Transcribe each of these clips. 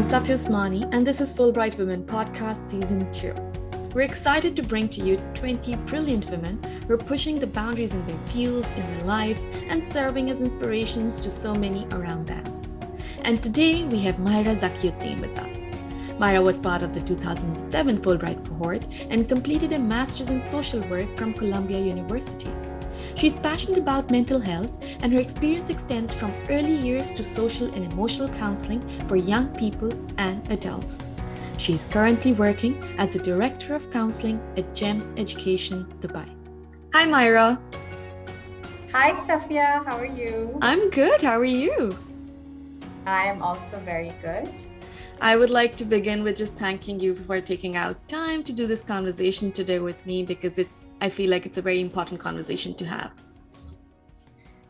I'm Safia Usmani, and this is Fulbright Women Podcast Season 2. We're excited to bring to you 20 brilliant women who are pushing the boundaries in their fields, in their lives, and serving as inspirations to so many around them. And today we have Mahira Zakiuddin with us. Mahira was part of the 2007 Fulbright cohort and completed a master's in social work from Columbia University. She's passionate about mental health, and her experience extends from early years to social and emotional counseling for young people and adults. She is currently working as the Director of Counselling at GEMS Education, Dubai. Hi, Mahira. Hi, Safia. How are you? I'm good. How are you? I am also very good. I would like to begin with just thanking you for taking out time to do this conversation today with me, because I feel like it's a very important conversation to have.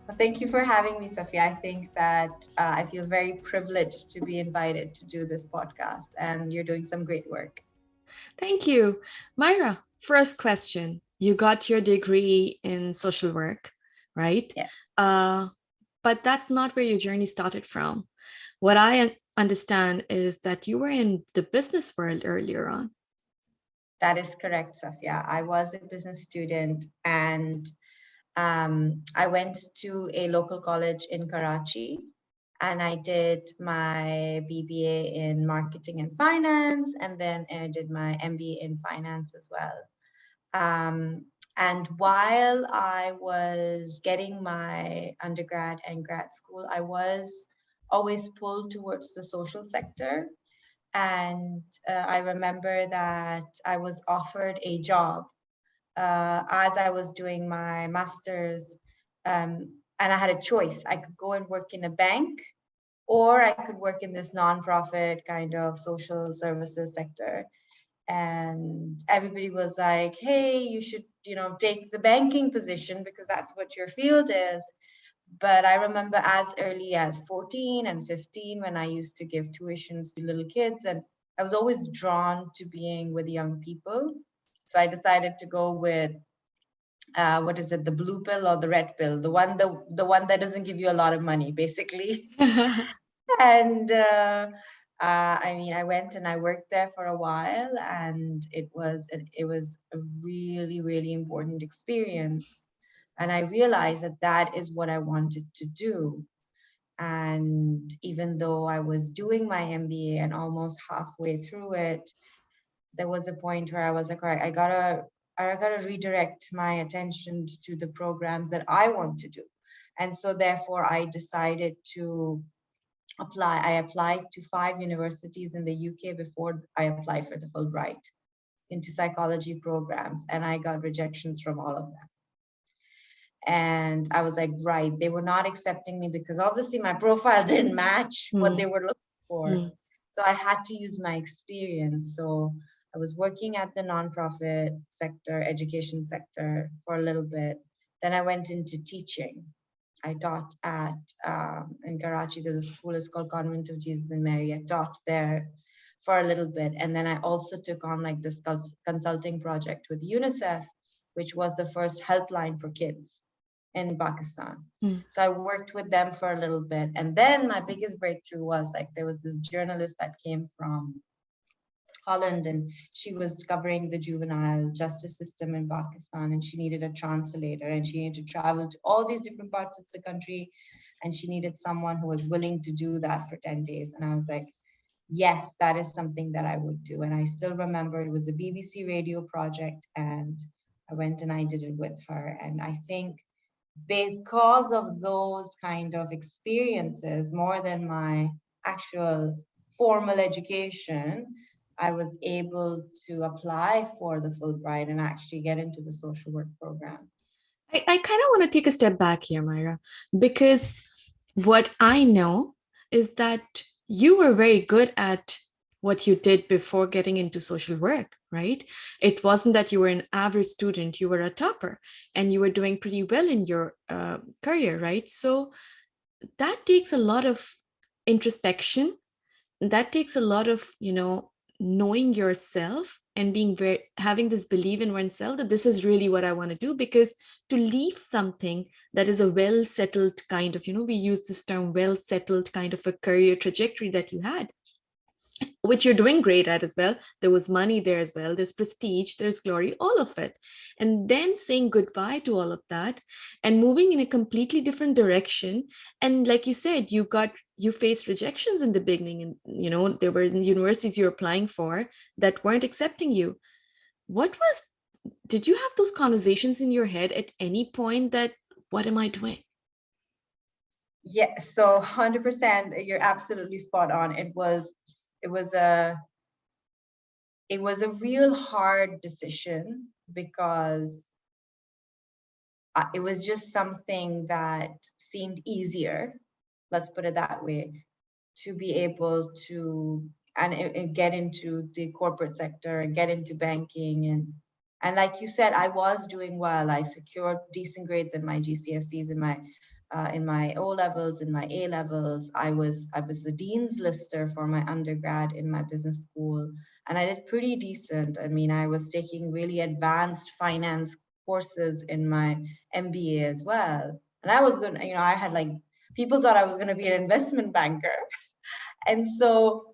Well, thank you for having me, Safia. I think that I feel very privileged to be invited to do this podcast, and you're doing some great work. Thank you. Mahira, first question. You got your degree in social work, right? Yeah. But that's not where your journey started from. What I understand is that you were in the business world earlier on. That is correct, Safia. I was a business student, and I went to a local college in Karachi, and I did my BBA in marketing and finance, and then I did my MBA in finance as well. And while I was getting my undergrad and grad school, I was always pulled towards the social sector. And I remember that I was offered a job as I was doing my master's, and I had a choice. I could go and work in a bank, or I could work in this nonprofit kind of social services sector. And everybody was like, hey, you should, take the banking position because that's what your field is. But I remember as early as 14 and 15 when I used to give tuitions to little kids, and I was always drawn to being with young people. So I decided to go with what is it, the blue pill or the red pill, the one that doesn't give you a lot of money, basically. And I went and I worked there for a while, and it was a really, really important experience. And I realized that that is what I wanted to do. And even though I was doing my MBA and almost halfway through it, there was a point where I was like, all right, I gotta redirect my attention to the programs that I want to do. And so therefore I decided to apply. I applied to 5 universities in the UK before I applied for the Fulbright into psychology programs, and I got rejections from all of them. And I was like, right, they were not accepting me because obviously my profile didn't match what they were looking for. So I had to use my experience. So I was working at the nonprofit sector, education sector for a little bit. Then I went into teaching. I taught at, in Karachi, there's a school, it's called Convent of Jesus and Mary. I taught there for a little bit. And then I also took on like this consulting project with UNICEF, which was the first helpline for kids in Pakistan. So I worked with them for a little bit. And then my biggest breakthrough was like, there was this journalist that came from Holland, and she was covering the juvenile justice system in Pakistan, and she needed a translator, and she needed to travel to all these different parts of the country, and she needed someone who was willing to do that for 10 days. And I was like, yes, that is something that I would do. And I still remember it was a BBC radio project, and I went and I did it with her. And I think because of those kind of experiences, more than my actual formal education, I was able to apply for the Fulbright and actually get into the social work program. I kind of want to take a step back here, Mahira, because what I know is that you were very good at what you did before getting into social work, right? It wasn't that you were an average student, you were a topper, and you were doing pretty well in your career, right? So that takes a lot of introspection. That takes a lot of, knowing yourself and having this belief in oneself that this is really what I want to do. Because to leave something that is a well-settled kind of, we use this term, well-settled kind of a career trajectory that you had, which you're doing great at as well. There was money there as well. There's prestige, there's glory, all of it. And then saying goodbye to all of that and moving in a completely different direction. And like you said, you faced rejections in the beginning. And, there were universities you were applying for that weren't accepting you. Did you have those conversations in your head at any point that, what am I doing? Yeah, so 100%, you're absolutely spot on. It was a real hard decision because it was just something that seemed easier, let's put it that way, to be able to and get into the corporate sector and get into banking. And like you said, I was doing well. I secured decent grades in my GCSEs, in my O levels, in my A levels. I was the dean's lister for my undergrad in my business school, and I did pretty decent. I mean, I was taking really advanced finance courses in my MBA as well. And I was going, I had like, people thought I was going to be an investment banker. And so,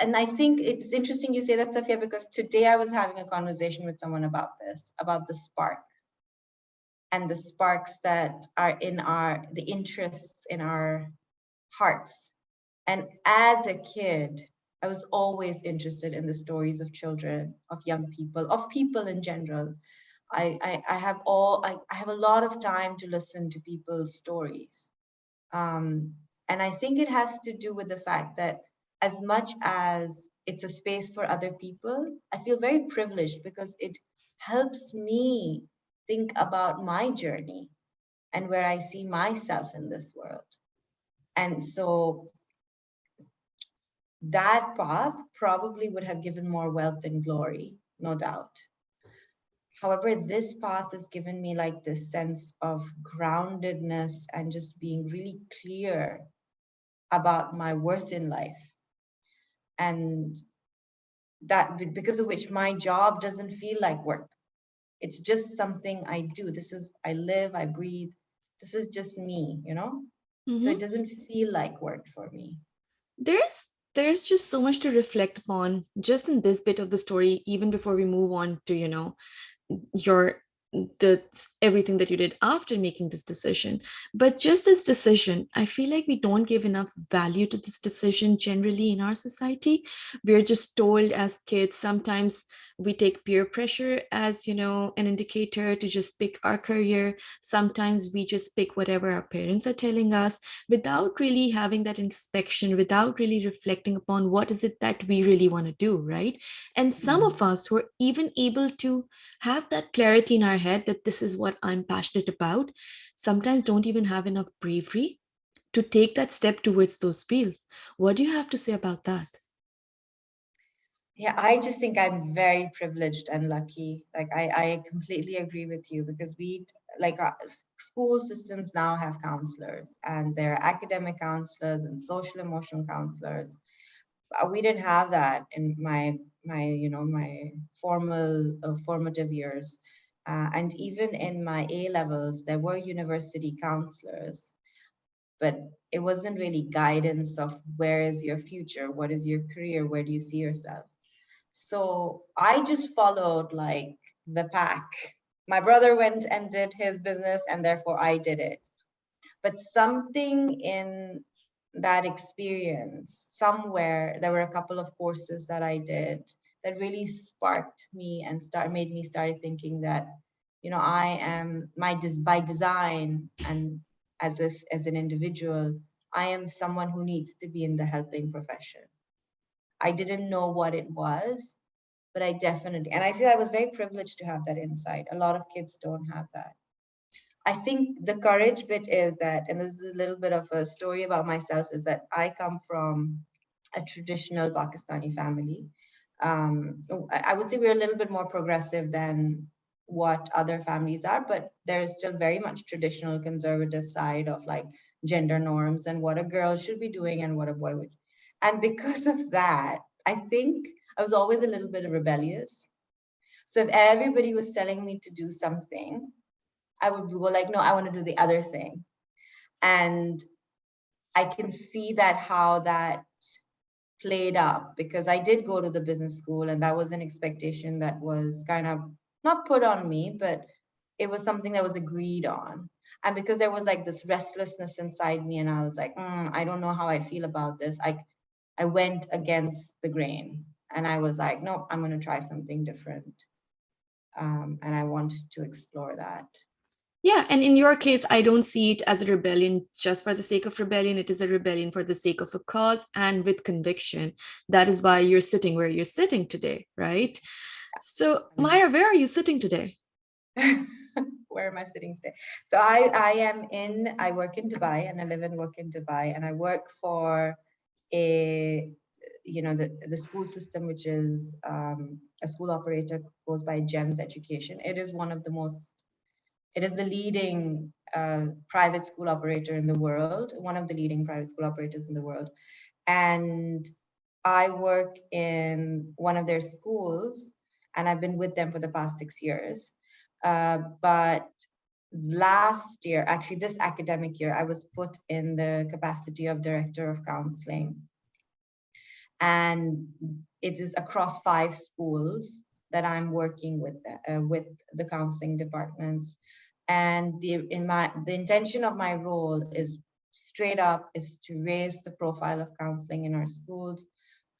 and I think it's interesting you say that, Safia, because today I was having a conversation with someone about this, about the spark and the sparks that are in the interests in our hearts. And as a kid, I was always interested in the stories of children, of young people, of people in general. I have a lot of time to listen to people's stories. And I think it has to do with the fact that as much as it's a space for other people, I feel very privileged because it helps me think about my journey and where I see myself in this world. And so that path probably would have given more wealth and glory, no doubt. However, this path has given me like this sense of groundedness and just being really clear about my worth in life. And that because of which my job doesn't feel like work. It's just something I do. I live, I breathe. This is just me, So it Mm-hmm. doesn't feel like work for me. There's just so much to reflect upon just in this bit of the story, even before we move on to, your the everything that you did after making this decision. But just this decision, I feel like we don't give enough value to this decision generally in our society. We're just told as kids, sometimes we take peer pressure as, an indicator to just pick our career. Sometimes we just pick whatever our parents are telling us without really having that inspection, without really reflecting upon what is it that we really want to do, right? And some of us who are even able to have that clarity in our head that this is what I'm passionate about, sometimes don't even have enough bravery to take that step towards those fields. What do you have to say about that? Yeah, I just think I'm very privileged and lucky. Like I completely agree with you because school systems now have counselors, and there are academic counselors and social emotional counselors. We didn't have that in my formative years, and even in my A levels, there were university counselors, but it wasn't really guidance of where is your future, what is your career, where do you see yourself. So I just followed like the pack. My brother went and did his business, and therefore I did it. But something in that experience, somewhere, there were a couple of courses that I did that really sparked me and made me start thinking that, I am by design and as an individual, I am someone who needs to be in the helping profession. I didn't know what it was, but I definitely, and I feel I was very privileged to have that insight. A lot of kids don't have that. I think the courage bit is that, and this is a little bit of a story about myself, is that I come from a traditional Pakistani family. I would say we're a little bit more progressive than what other families are, but there is still very much traditional conservative side of like gender norms and what a girl should be doing and what a boy would. And because of that, I think I was always a little bit rebellious. So if everybody was telling me to do something, I would go like, no, I want to do the other thing. And I can see that how that played up, because I did go to the business school, and that was an expectation that was kind of not put on me, but it was something that was agreed on. And because there was like this restlessness inside me, and I was like, I don't know how I feel about this. I went against the grain, and I was like, no, I'm going to try something different. And I wanted to explore that. Yeah, and in your case, I don't see it as a rebellion just for the sake of rebellion. It is a rebellion for the sake of a cause and with conviction. That is why you're sitting where you're sitting today, right? So, Mahira, where are you sitting today? Where am I sitting today? So I work in Dubai, and I live and work in Dubai, and I work for the school system, which is a school operator, goes by GEMS Education. It is the leading private school operator in the world, one of the leading private school operators in the world. And I work in one of their schools, and I've been with them for the past 6 years. But last year, actually this academic year, I was put in the capacity of Director of Counselling. And it is across 5 schools that I'm working with the counseling departments. And the intention of my role is straight up is to raise the profile of counseling in our schools,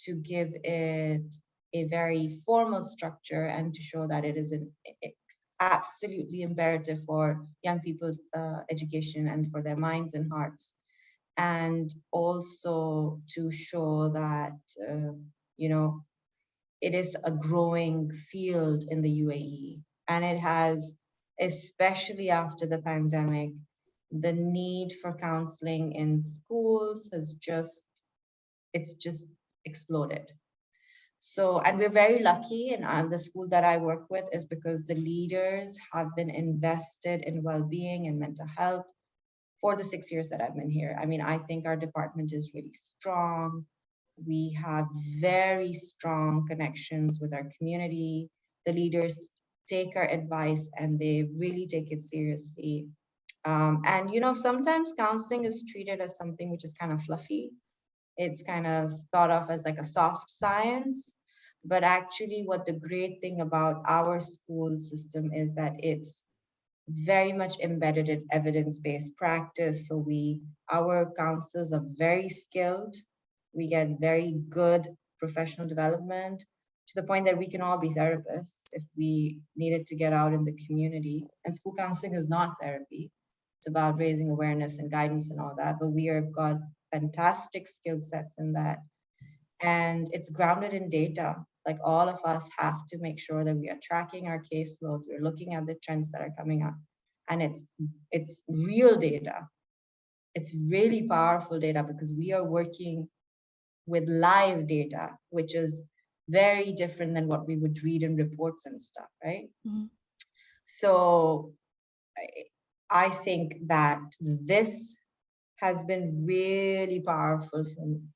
to give it a very formal structure, and to show that it is absolutely imperative for young people's education and for their minds and hearts. And also to show that, it is a growing field in the UAE. And it has, especially after the pandemic, the need for counseling in schools it's just exploded. So, and we're very lucky, and the school that I work with is because the leaders have been invested in well-being and mental health for the 6 years that I've been here. I mean, I think our department is really strong. We have very strong connections with our community. The leaders take our advice and they really take it seriously. And sometimes counseling is treated as something which is kind of fluffy. It's kind of thought of as like a soft science. But actually, what the great thing about our school system is that it's very much embedded in evidence-based practice. So our counselors are very skilled. We get very good professional development, to the point that we can all be therapists if we needed to get out in the community. And school counseling is not therapy. It's about raising awareness and guidance and all that. But we have got fantastic skill sets in that. And it's grounded in data. Like, all of us have to make sure that we are tracking our caseloads. We're looking at the trends that are coming up. And it's real data. It's really powerful data, because we are working with live data, which is very different than what we would read in reports and stuff, right? Mm-hmm. So I think that this has been really powerful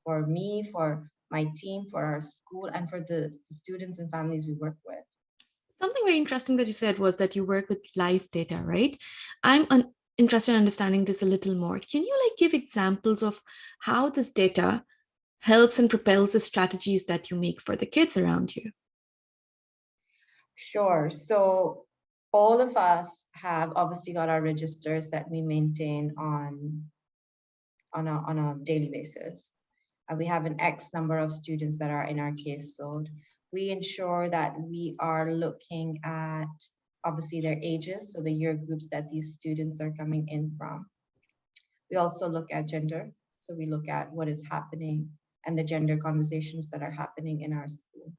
for me, for my team, for our school, and for the students and families we work with. Something very interesting that you said was that you work with live data, right? I'm interested in understanding this a little more. Can you give examples of how this data helps and propels the strategies that you make for the kids around you? Sure. So all of us have obviously got our registers that we maintain on a daily basis. We have an X number of students that are in our caseload. We ensure that we are looking at obviously their ages, so the year groups that these students are coming in from. We also look at gender. So we look at what is happening and the gender conversations that are happening in our school.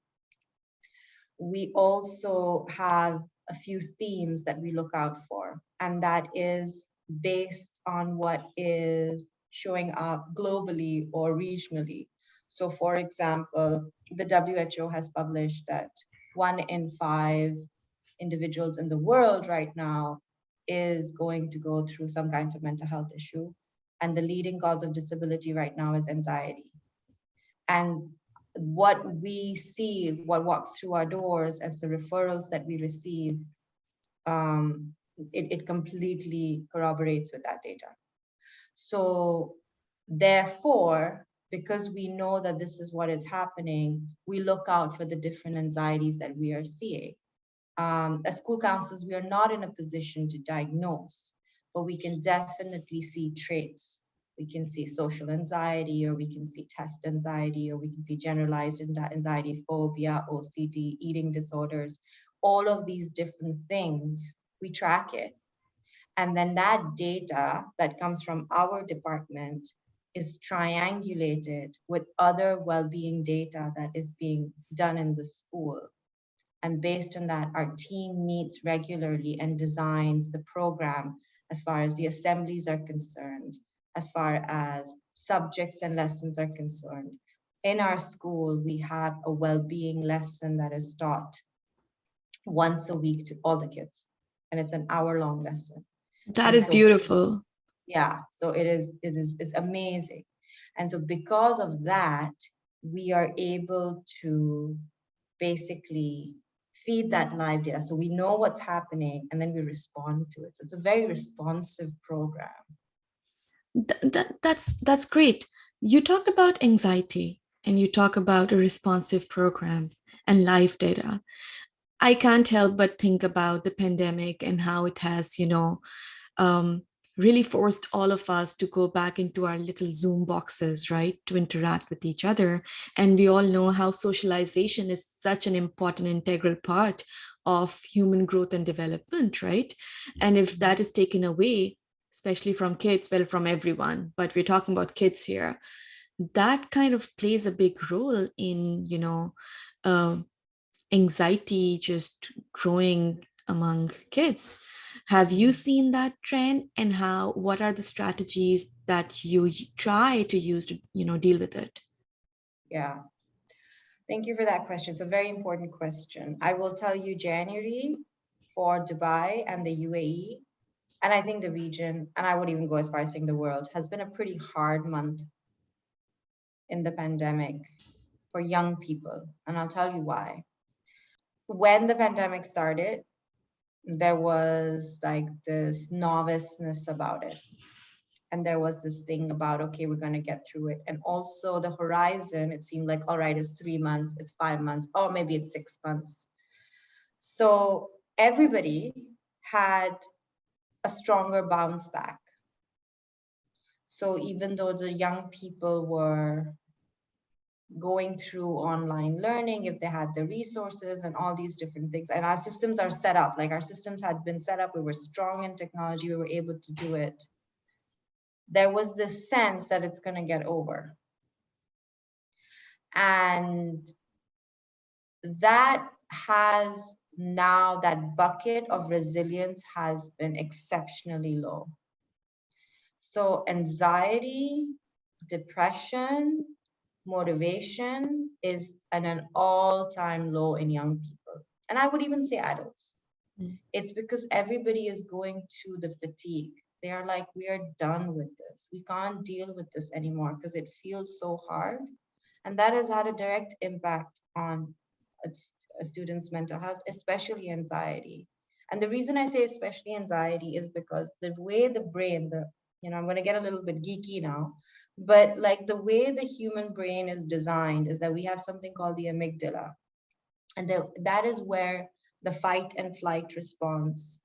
We also have a few themes that we look out for, and that is based on what is showing up globally or regionally. So for example, the WHO has published that 1 in 5 individuals in the world right now is going to go through some kind of mental health issue. And the leading cause of disability right now is anxiety. And what we see, what walks through our doors as the referrals that we receive, it completely corroborates with that data. So therefore, because we know that this is what is happening, we look out for the different anxieties that we are seeing. As school counselors, we are not in a position to diagnose, but we can definitely see traits. We can see social anxiety, or we can see test anxiety, or we can see generalized anxiety, phobia, OCD, eating disorders, all of these different things. We track it. And then that data that comes from our department is triangulated with other well-being data that is being done in the school. And based on that, our team meets regularly and designs the program as far as the assemblies are concerned, as far as subjects and lessons are concerned. In our school, we have a well-being lesson that is taught once a week to all the kids, and it's an hour-long lesson. That And is so, beautiful. yeah, so it's amazing. And so because of that, we are able to basically feed that live data. So we know what's happening and then we respond to it. So it's a very responsive program. That's great. You talked about anxiety and you talk about a responsive program and live data. I can't help but think about the pandemic and how it has, um, really forced all of us to go back into our little Zoom boxes, right, to interact with each other. And we all know how socialization is such an important, integral part of human growth and development, right? And if that is taken away, especially from kids, well, from everyone, but we're talking about kids here, that kind of plays a big role in, uh, anxiety just growing among kids. Have you seen that trend, and what are the strategies that you try to use to, deal with it? Yeah. Thank you for that question. It's a very important question. I will tell you, January for Dubai and the UAE, and I think the region, and I would even go as far as saying the world, has been a pretty hard month in the pandemic for young people. And I'll tell you why. When the pandemic started, there was like this noviceness about it. And there was this thing about, okay, we're going to get through it. And also the horizon, it seemed like, all right, it's 3 months, it's 5 months, or maybe it's 6 months. So everybody had a stronger bounce back. So even though the young people were going through online learning, if they had the resources and all these different things, and our systems are set up, like our systems had been set up, we were strong in technology, we were able to do it. There was this sense that it's going to get over. And that has now, that bucket of resilience has been exceptionally low. So anxiety, depression, motivation is at an all-time low in young people. And I would even say adults. It's because everybody is going to the fatigue. They are like, we are done with this. We can't deal with this anymore because it feels so hard. And that has had a direct impact on a student's mental health, especially anxiety. And the reason I say especially anxiety is because the way the brain, I'm going to get a little bit geeky now, but like the way the human brain is designed is that we have something called the amygdala. And that is where the fight and flight response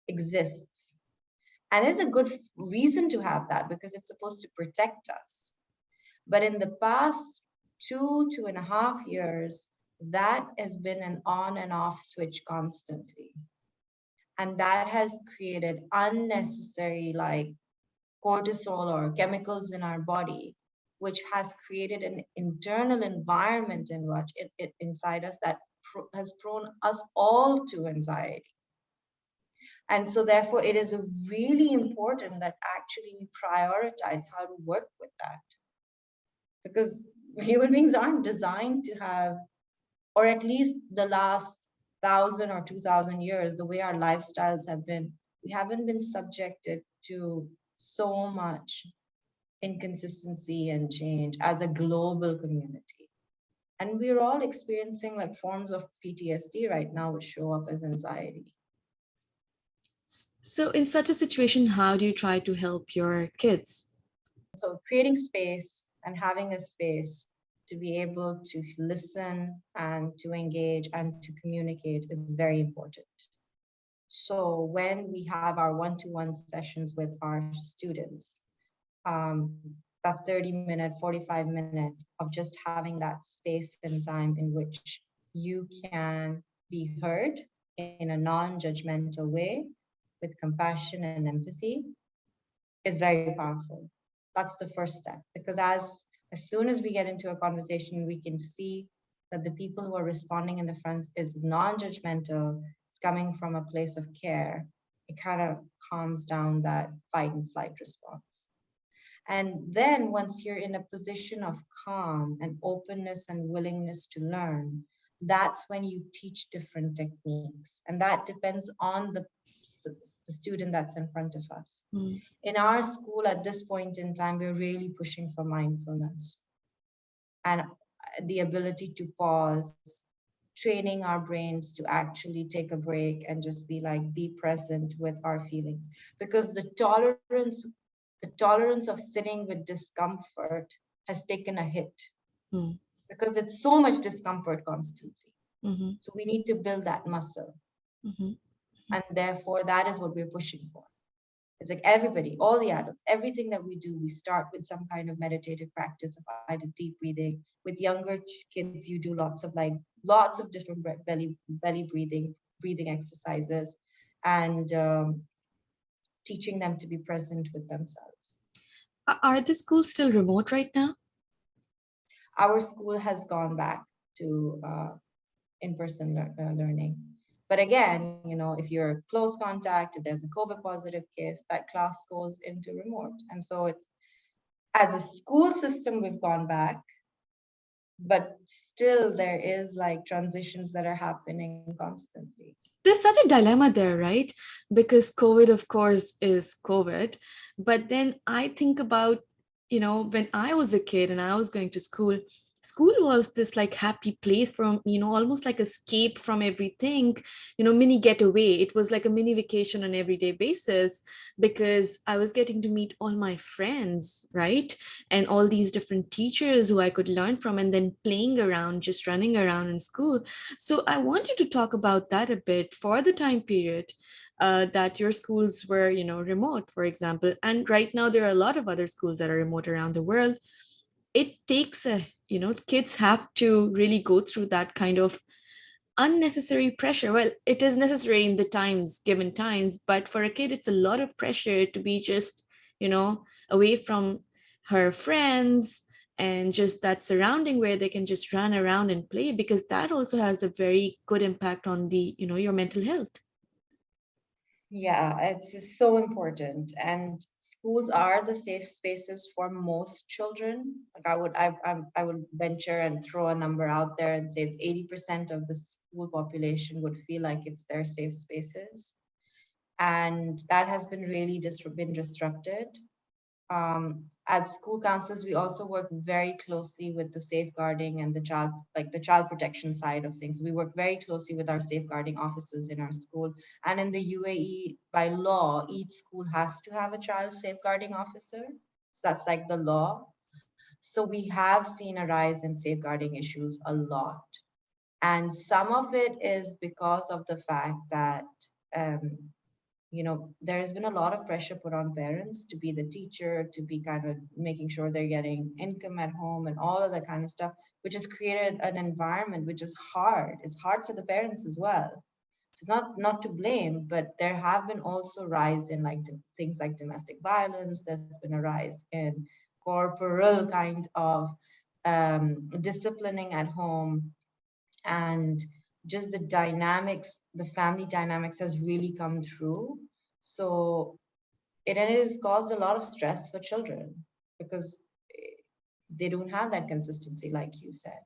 exists. And there's a good reason to have that because it's supposed to protect us. But in the past 2.5 years, that has been an on and off switch constantly. And that has created unnecessary like cortisol or chemicals in our body, which has created an internal environment inside us that has prone us all to anxiety. And so therefore, it is really important that actually we prioritize how to work with that. Because human beings aren't designed to have, or at least the last 1,000 or 2,000 years, the way our lifestyles have been, we haven't been subjected to so much inconsistency and change as a global community. And we're all experiencing like forms of PTSD right now, which show up as anxiety. So in such a situation, how do you try to help your kids? So creating space, and having a space to be able to listen and to engage and to communicate is very important. So when we have our one-to-one sessions with our students, that 30-minute, 45-minute of just having that space and time in which you can be heard in a non-judgmental way with compassion and empathy is very powerful. That's the first step, because as soon as we get into a conversation, we can see that the people who are responding in the front is non-judgmental, it's coming from a place of care. It kind of calms down that fight and flight response. And then once you're in a position of calm and openness and willingness to learn, that's when you teach different techniques. And that depends on the student that's in front of us. Mm. In our school at this point in time, we're really pushing for mindfulness and the ability to pause, training our brains to actually take a break and just be present with our feelings. Because the tolerance of sitting with discomfort has taken a hit Mm. because it's so much discomfort constantly. Mm-hmm. So we need to build that muscle. Mm-hmm. And therefore, that is what we're pushing for. It's like everybody, all the adults, everything that we do, we start with some kind of meditative practice of either deep breathing. With younger kids, you do lots of different belly breathing exercises, and teaching them to be present with themselves. Are the schools still remote right now? Our school has gone back to in-person learning. But again, if you're close contact, if there's a COVID positive case, that class goes into remote. And so it's, as a school system, we've gone back, but still there is transitions that are happening constantly. There's such a dilemma there, right? Because COVID, of course, is COVID. But then I think about, when I was a kid and I was going to school, school was this like happy place from, almost like escape from everything, mini getaway. It was like a mini vacation on everyday basis because I was getting to meet all my friends, right? And all these different teachers who I could learn from, and then playing around, just running around in school. So I want you to talk about that a bit for the time period that your schools were, remote, for example. And right now there are a lot of other schools that are remote around the world. It takes kids have to really go through that kind of unnecessary pressure. Well, it is necessary in the given times, but for a kid, it's a lot of pressure to be just, away from her friends and just that surrounding where they can just run around and play, because that also has a very good impact on the, your mental health. Yeah, it's so important. And schools are the safe spaces for most children. Like I would venture and throw a number out there and say it's 80% of the school population would feel like it's their safe spaces. And that has been really been disrupted. As school counselors, we also work very closely with the safeguarding and the child protection side of things. We work very closely with our safeguarding officers in our school. And in the UAE, by law, each school has to have a child safeguarding officer. So that's like the law. So we have seen a rise in safeguarding issues a lot. And some of it is because of the fact that um, there's been a lot of pressure put on parents to be the teacher, to be kind of making sure they're getting income at home and all of that kind of stuff, which has created an environment which is hard. It's hard for the parents as well. So it's not to blame, but there have been also rise in things like domestic violence. There's been a rise in corporal kind of disciplining at home, and just the family dynamics has really come through. So it has caused a lot of stress for children because they don't have that consistency, like you said.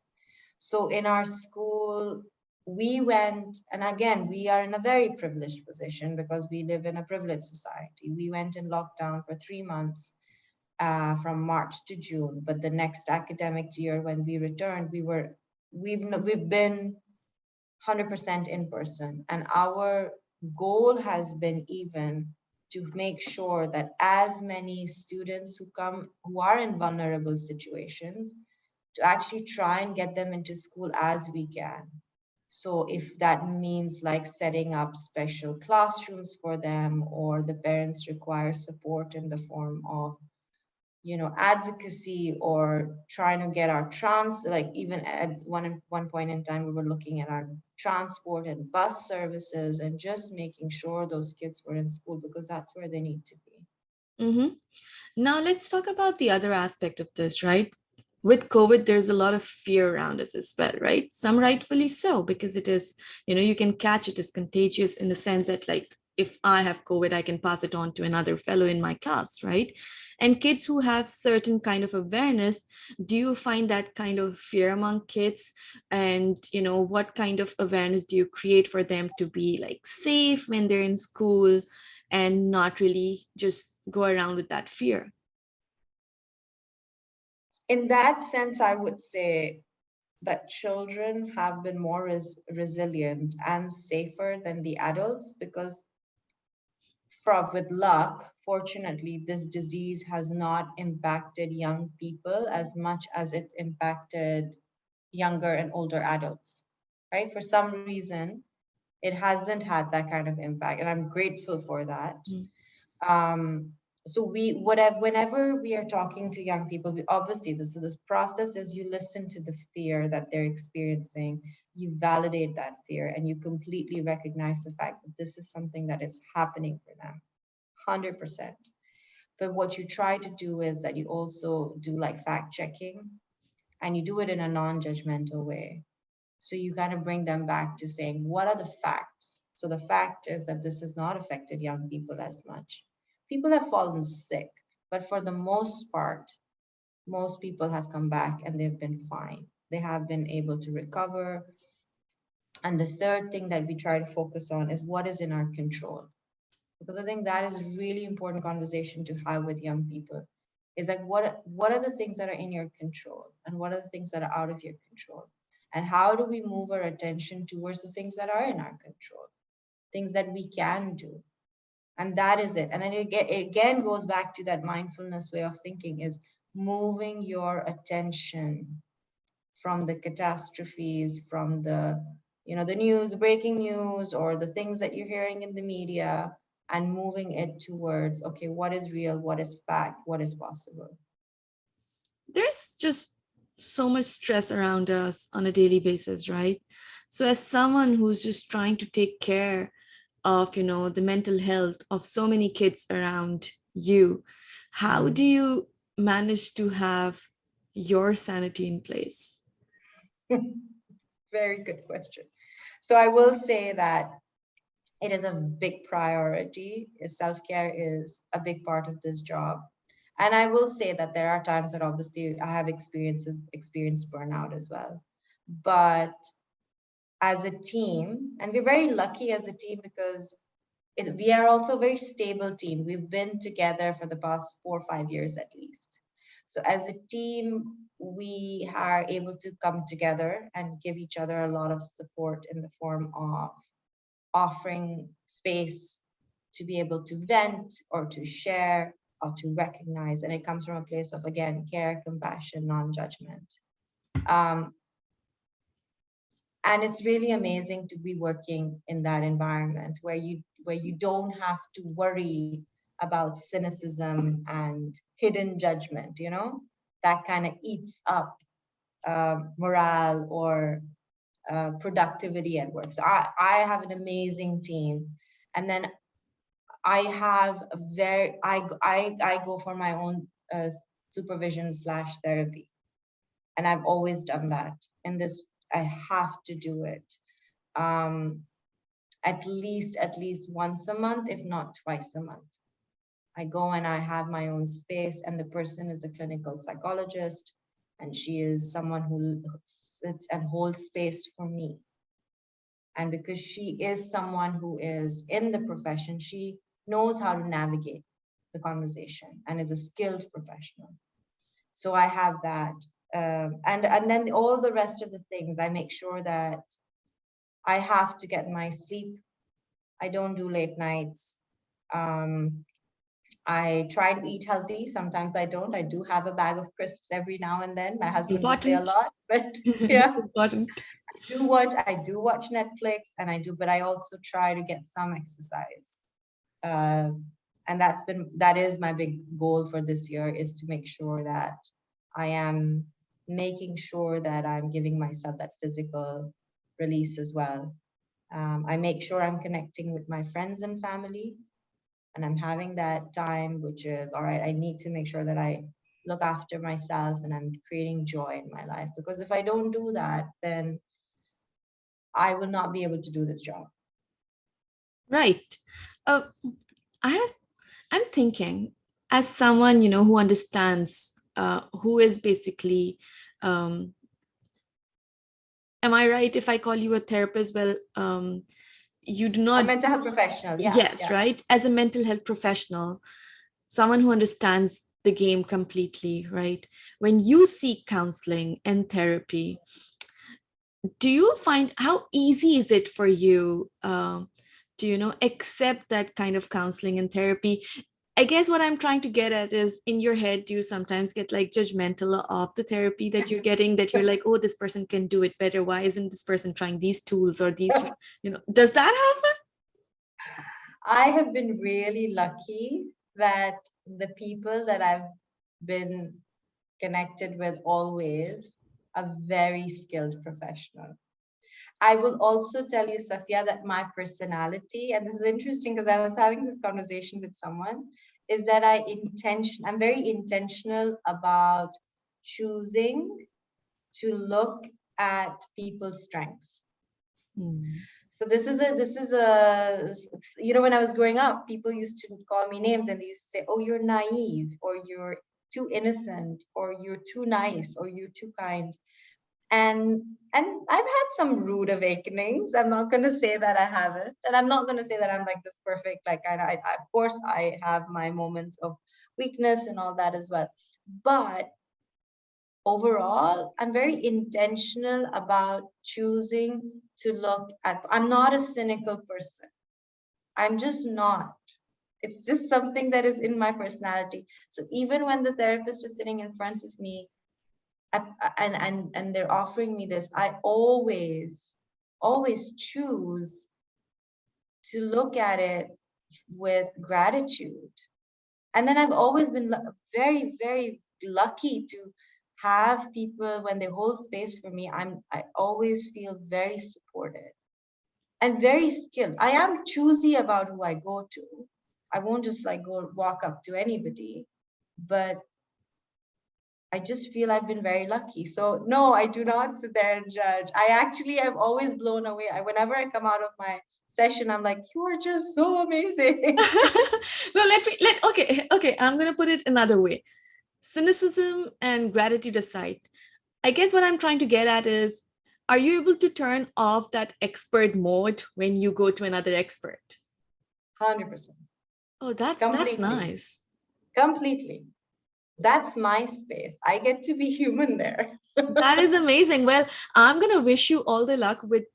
So in our school, we went, and again, we are in a very privileged position because we live in a privileged society. We went in lockdown for 3 months from March to June, but the next academic year when we returned, we've been 100% in person, and our goal has been even to make sure that as many students who are in vulnerable situations, to actually try and get them into school as we can. So if that means like setting up special classrooms for them, or the parents require support in the form of, advocacy, or trying to get our like even at one point in time, we were looking at our transport and bus services and just making sure those kids were in school, because that's where they need to be. Mm-hmm. Now let's talk about the other aspect of this, right? With COVID, there's a lot of fear around us as well, right? Some rightfully so, because it is, you can catch it as contagious in the sense that, like, if I have COVID, I can pass it on to another fellow in my class, right? And kids who have certain kind of awareness, do you find that kind of fear among kids? And, what kind of awareness do you create for them to be like safe when they're in school and not really just go around with that fear? In that sense, I would say that children have been more resilient and safer than the adults, because with luck, fortunately, this disease has not impacted young people as much as it's impacted younger and older adults, right? For some reason, it hasn't had that kind of impact, and I'm grateful for that. Um, so whenever we are talking to young people, we obviously this process is you listen to the fear that they're experiencing, you validate that fear, and you completely recognize the fact that this is something that is happening for them, 100%. But what you try to do is that you also do like fact checking, and you do it in a non-judgmental way. So you kind of bring them back to saying, what are the facts? So the fact is that this has not affected young people as much. People have fallen sick, but for the most part, most people have come back and they've been fine. They have been able to recover. And the third thing that we try to focus on is what is in our control. Because I think that is a really important conversation to have with young people. Is like what are the things that are in your control, and what are the things that are out of your control? And how do we move our attention towards the things that are in our control, things that we can do? And that is it. And then it again goes back to that mindfulness way of thinking, is moving your attention from the catastrophes, from the news, the breaking news, or the things that you're hearing in the media, and moving it towards, okay, what is real, what is fact, what is possible. There's just so much stress around us on a daily basis, right? So as someone who's just trying to take care of, the mental health of so many kids around you, how do you manage to have your sanity in place? Very good question. So I will say that it is a big priority. Self-care is a big part of this job. And I will say that there are times that obviously I have experienced burnout as well. But as a team, and we're very lucky as a team, because we are also a very stable team. We've been together for the past 4 or 5 years at least. So as a team, we are able to come together and give each other a lot of support in the form of offering space to be able to vent or to share or to recognize. And it comes from a place of, again, care, compassion, non-judgment. Um, and it's really amazing to be working in that environment where you don't have to worry about cynicism and hidden judgment, that kind of eats up morale or productivity at work. So I have an amazing team. And then I have a I go for my own supervision / therapy. And I've always done that. In this, I have to do it. At least once a month, if not twice a month. I go and I have my own space, and the person is a clinical psychologist, and she is someone who sits and holds space for me. And because she is someone who is in the profession, she knows how to navigate the conversation and is a skilled professional. So I have that. And then all the rest of the things, I make sure that I have to get my sleep. I don't do late nights. I try to eat healthy. Sometimes I don't. I do have a bag of crisps every now and then. My husband would say a Important. lot, but yeah, Important. I do watch Netflix, and but I also try to get some exercise. Uh, and that is my big goal for this year, is to make sure that I am making sure that I'm giving myself that physical release as well. I make sure I'm connecting with my friends and family, and I'm having that time, which is, all right, I need to make sure that I look after myself and I'm creating joy in my life. Because if I don't do that, then I will not be able to do this job. Right. Uh, I'm thinking, as someone, who understands, who is basically, am I right if I call you a therapist? Well, you do A not. mental health professional, yeah. Yes, Yeah. right. As a mental health professional, someone who understands the game completely, right? When you seek counseling and therapy, do you find, how easy is it for you to accept that kind of counseling and therapy? I guess what I'm trying to get at is, in your head, do you sometimes get like judgmental of the therapy that you're getting, that you're like, oh, this person can do it better, why isn't this person trying these tools or these, does that happen? I have been really lucky that the people that I've been connected with always are very skilled professional. I will also tell you, Safia, that my personality, and this is interesting because I was having this conversation with someone, is that I'm very intentional about choosing to look at people's strengths. So this is when I was growing up, people used to call me names and they used to say, oh, you're naive, or you're too innocent, or you're too nice, or you're too kind. And I've had some rude awakenings. I'm not going to say that I haven't, and I'm not going to say that I'm like this perfect. Like of course I have my moments of weakness and all that as well. But overall, I'm very intentional about choosing to look at. I'm not a cynical person. I'm just not. It's just something that is in my personality. So even when the therapist is sitting in front of me, and they're offering me this, I always choose to look at it with gratitude. And then I've always been very, very lucky to have people, when they hold space for me, I always feel very supported and very skilled. I am choosy about who I go to. I won't just like go walk up to anybody, but I just feel I've been very lucky. So no, I do not sit there and judge. I actually am always blown away. Whenever I come out of my session, I'm like, you are just so amazing. Well, okay, I'm gonna put it another way. Cynicism and gratitude aside, I guess what I'm trying to get at is, are you able to turn off that expert mode when you go to another expert? 100%. Oh, that's nice. Completely. That's my space. I get to be human there. That is amazing. Well, I'm going to wish you all the luck with,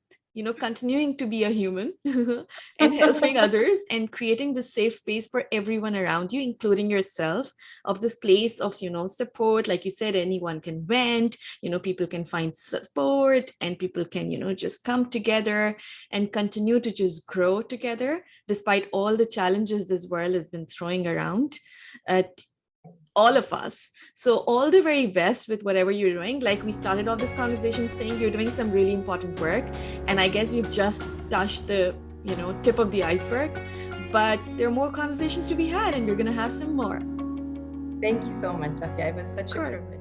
continuing to be a human and helping others and creating this safe space for everyone around you, including yourself, of this place of, support. Like you said, anyone can vent, people can find support, and people can, just come together and continue to just grow together, despite all the challenges this world has been throwing around at all of us. So all the very best with whatever you're doing. Like we started off this conversation saying, you're doing some really important work, and I guess you've just touched the tip of the iceberg, but there are more conversations to be had, and you're going to have some more. Thank you so much, Safia. It was such a privilege.